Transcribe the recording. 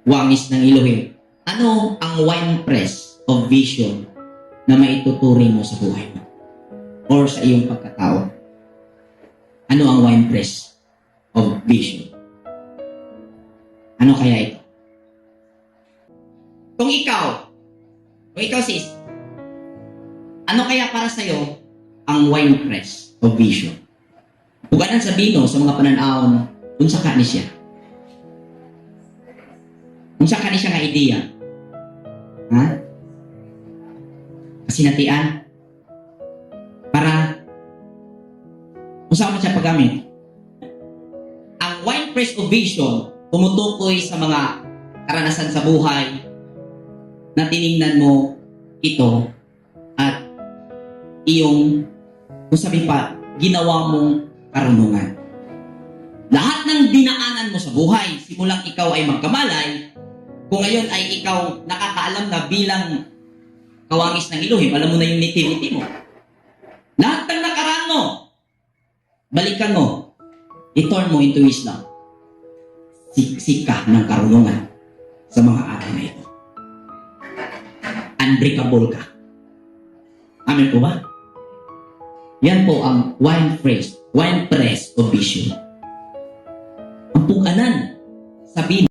wangis ng Elohim. Ano ang wine press of vision na maituturing mo sa buhay mo or sa iyong pagkatao? Ano ang wine press of vision? Ano kaya ito? Kung ikaw sis, ano kaya para sa'yo ang wine press of vision? Buganan sa bino sa mga pananaon, unsa ka ni siya? Unsa ka ni siya nga ideya? Ha? Kasinatian? Para unsa man siya paggamit? Ang wine press of vision tumutukoy sa mga karanasan sa buhay na tiningnan mo ito at iyong, kung sabi pa, ginawa mong karunungan. Lahat ng dinaanan mo sa buhay, simulang ikaw ay magkamalay, kung ngayon ay ikaw nakakaalam na bilang kawangis ng Elohim, alam mo na yung nativity mo. Lahat ng nakaraan mo, balikan mo, i-turn mo into wisdom. Siksika ng karunungan sa mga araw na ito. Unbreakable ka. Amen po ba? Yan po ang wine press of vision. Ang puganan sa Biblia.